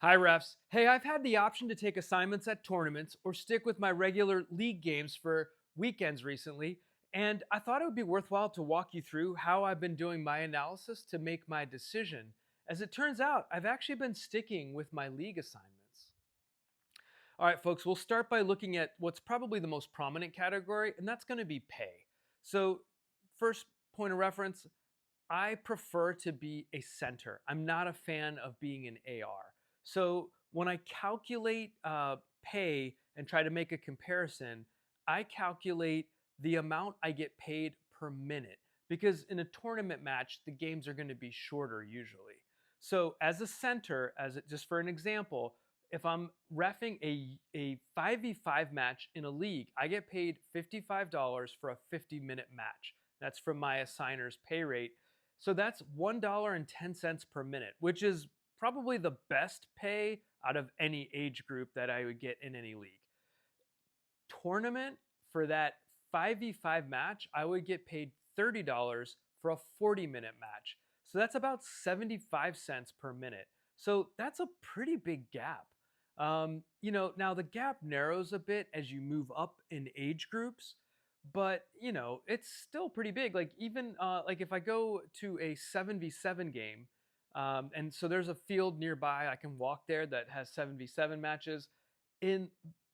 Hi, refs. Hey, I've had the option to take assignments at tournaments or stick with my regular league games for weekends recently, and I thought it would be worthwhile to walk you through how I've been doing my analysis to make my decision. As it turns out, I've actually been sticking with my league assignments. All right, folks, we'll start by looking at what's probably the most prominent category, and that's going to be pay. So, first point of reference, I prefer to be a center. I'm not a fan of being an AR. So when I calculate pay and try to make a comparison, I calculate the amount I get paid per minute because in a tournament match, the games are going to be shorter usually. So as a center, just for an example, if I'm refing a 5v5 match in a league, I get paid $55 for a 50-minute match. That's from my assigner's pay rate, so that's $1.10 per minute, which is probably the best pay out of any age group that I would get in any league. Tournament for that 5v5 match, I would get paid $30 for a 40-minute match. So that's about 75 cents per minute. So that's a pretty big gap. Now the gap narrows a bit as you move up in age groups, but it's still pretty big. Like even like if I go to a 7v7 game, and so there's a field nearby, I can walk there that has 7v7 matches. In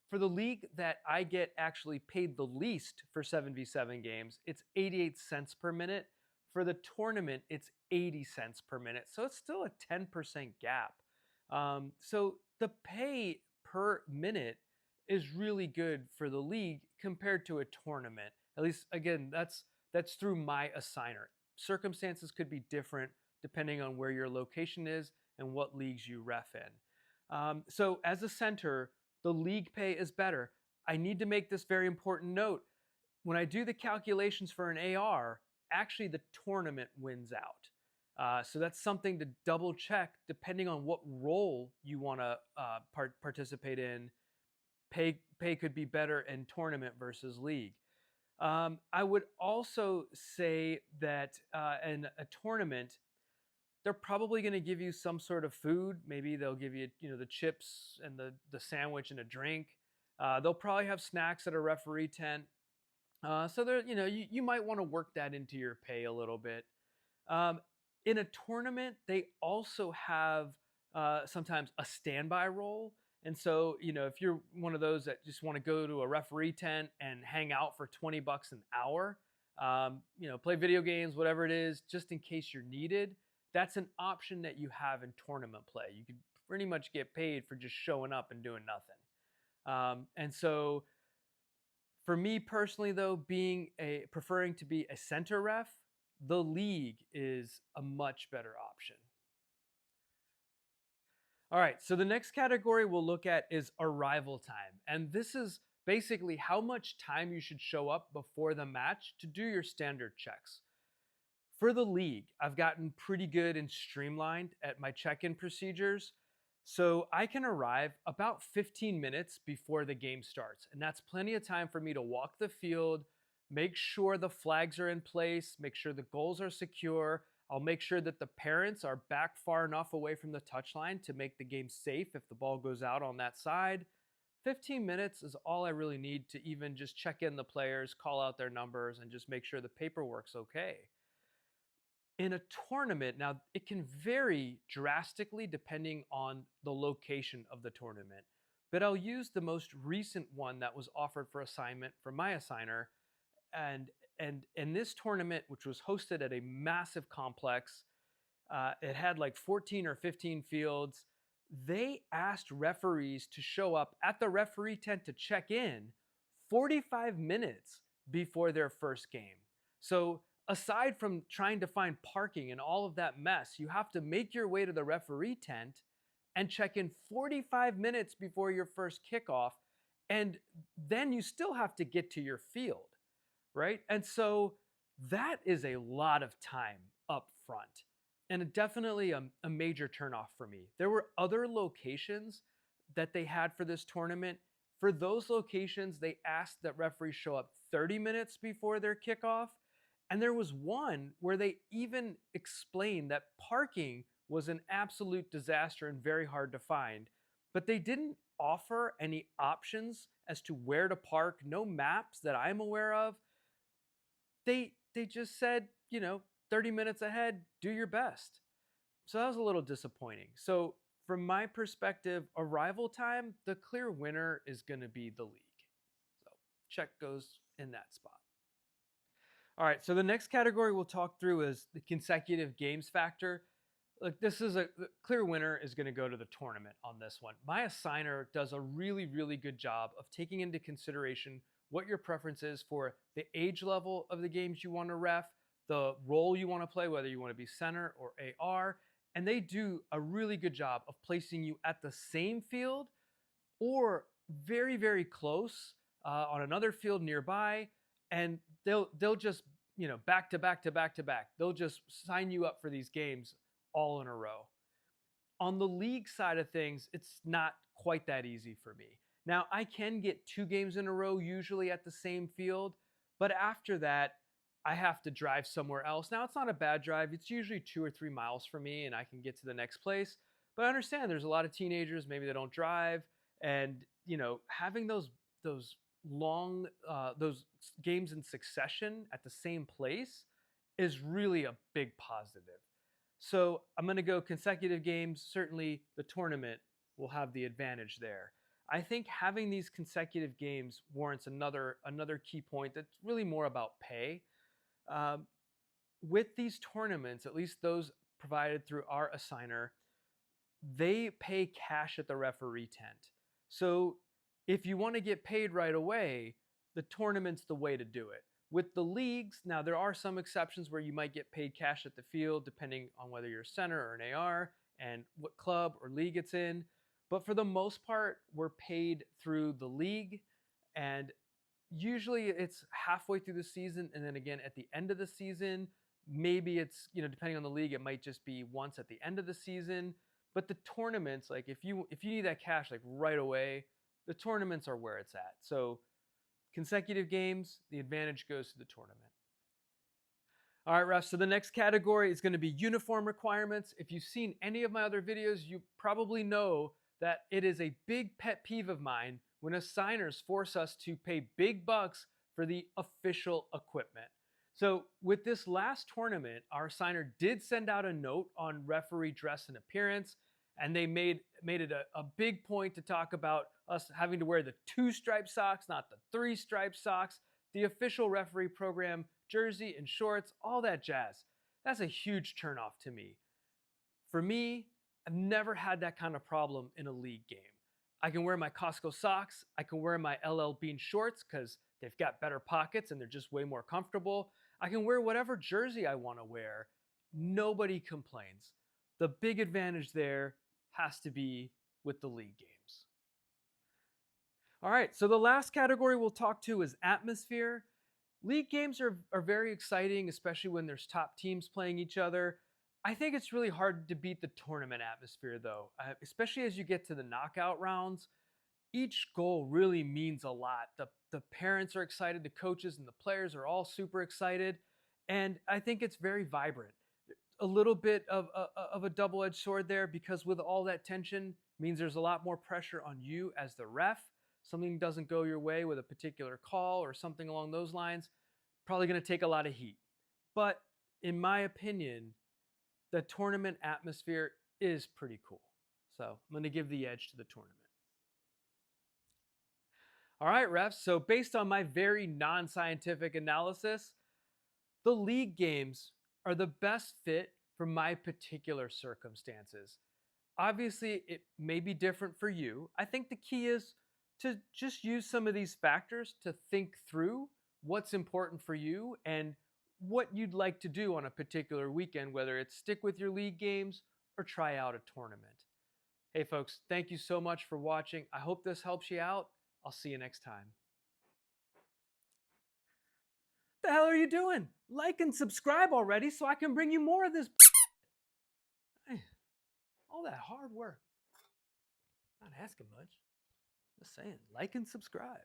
For the league that I get actually paid the least for 7v7 games, it's 88 cents per minute. For the tournament, it's 80 cents per minute. So it's still a 10% gap. So the pay per minute is really good for the league compared to a tournament. At least, again, that's through my assigner. Circumstances could be different depending on where your location is and what leagues you ref in. So as a center, the league pay is better. I need to make this very important note. When I do the calculations for an AR, actually the tournament wins out. So that's something to double check depending on what role you want to participate in. Pay could be better in tournament versus league. I would also say that in a tournament, they're probably going to give you some sort of food. Maybe they'll give you, the chips and the sandwich and a drink. They'll probably have snacks at a referee tent. So there, you might want to work that into your pay a little bit. Um, in a tournament, they also have sometimes a standby role. And so, if you're one of those that just want to go to a referee tent and hang out for 20 bucks an hour, play video games, whatever it is, just in case you're needed, that's an option that you have in tournament play. You could pretty much get paid for just showing up and doing nothing. And so, for me personally, though, preferring to be a center ref, the league is a much better option. All right, so the next category we'll look at is arrival time. And this is basically how much time you should show up before the match to do your standard checks. For the league, I've gotten pretty good and streamlined at my check in procedures. So I can arrive about 15 minutes before the game starts. And that's plenty of time for me to walk the field, make sure the flags are in place, make sure the goals are secure. I'll make sure that the parents are back far enough away from the touchline to make the game safe if the ball goes out on that side. 15 minutes is all I really need to even just check in the players, call out their numbers, and just make sure the paperwork's okay. In a tournament, now it can vary drastically depending on the location of the tournament, but I'll use the most recent one that was offered for assignment from my assigner. And in this tournament, which was hosted at a massive complex, it had like 14 or 15 fields. They asked referees to show up at the referee tent to check in 45 minutes before their first game. So, aside from trying to find parking and all of that mess, you have to make your way to the referee tent and check in 45 minutes before your first kickoff. And then you still have to get to your field, right? And so that is a lot of time up front and definitely a major turnoff for me. There were other locations that they had for this tournament. For those locations, they asked that referees show up 30 minutes before their kickoff. And there was one where they even explained that parking was an absolute disaster and very hard to find. But they didn't offer any options as to where to park, no maps that I'm aware of. They just said, 30 minutes ahead, do your best. So that was a little disappointing. So from my perspective, arrival time, the clear winner is going to be the league. So check goes in that spot. All right, so the next category we'll talk through is the consecutive games factor. Look, this is the clear winner is going to go to the tournament on this one. My assigner does a really, really good job of taking into consideration what your preference is for the age level of the games you want to ref, the role you want to play, whether you want to be center or AR, and they do a really good job of placing you at the same field or very, very close on another field nearby, and they'll just back to back to back to back. They'll just sign you up for these games all in a row. On the league side of things, it's not quite that easy for me. Now, I can get 2 games in a row usually at the same field, but after that, I have to drive somewhere else. Now, it's not a bad drive. It's usually 2 or 3 miles for me, and I can get to the next place. But I understand there's a lot of teenagers, maybe they don't drive, and having those long those games in succession at the same place is really a big positive. So I'm going to go consecutive games. Certainly, the tournament will have the advantage there. I think having these consecutive games warrants another key point that's really more about pay. Um, with these tournaments, at least those provided through our assigner, they pay cash at the referee tent. So if you want to get paid right away, the tournament's the way to do it. With the leagues, now there are some exceptions where you might get paid cash at the field, depending on whether you're a center or an AR and what club or league it's in. But for the most part, we're paid through the league, and usually it's halfway through the season, and then again at the end of the season. Maybe it's, depending on the league, it might just be once at the end of the season. But the tournaments, like if you need that cash like right away, the tournaments are where it's at. So consecutive games, the advantage goes to the tournament. All right, refs. So the next category is going to be uniform requirements. If you've seen any of my other videos, you probably know that it is a big pet peeve of mine when assigners force us to pay big bucks for the official equipment. So with this last tournament, our assigner did send out a note on referee dress and appearance, and they made it a big point to talk about us having to wear the 2-stripe socks, not the 3-stripe socks, the official referee program jersey and shorts, all that jazz. That's a huge turnoff to me. For me, I've never had that kind of problem in a league game. I can wear my Costco socks. I can wear my LL Bean shorts because they've got better pockets and they're just way more comfortable. I can wear whatever jersey I want to wear. Nobody complains. The big advantage there has to be with the league games. All right, so the last category we'll talk to is atmosphere. League games are very exciting, especially when there's top teams playing each other. I think it's really hard to beat the tournament atmosphere, though, especially as you get to the knockout rounds. Each goal really means a lot. The parents are excited, the coaches and the players are all super excited, and I think it's very vibrant. A little bit of a double-edged sword there, because with all that tension means there's a lot more pressure on you as the ref. Something doesn't go your way with a particular call or something along those lines, probably going to take a lot of heat. But in my opinion, the tournament atmosphere is pretty cool. So I'm going to give the edge to the tournament. All right, refs. So based on my very non-scientific analysis, the league games are the best fit for my particular circumstances. Obviously, it may be different for you. I think the key is to just use some of these factors to think through what's important for you and what you'd like to do on a particular weekend, whether it's stick with your league games or try out a tournament. Hey folks, thank you so much for watching. I hope this helps you out. I'll see you next time. What the hell are you doing? Like and subscribe already so I can bring you more of this. All that hard work. Not asking much. Just saying, like and subscribe,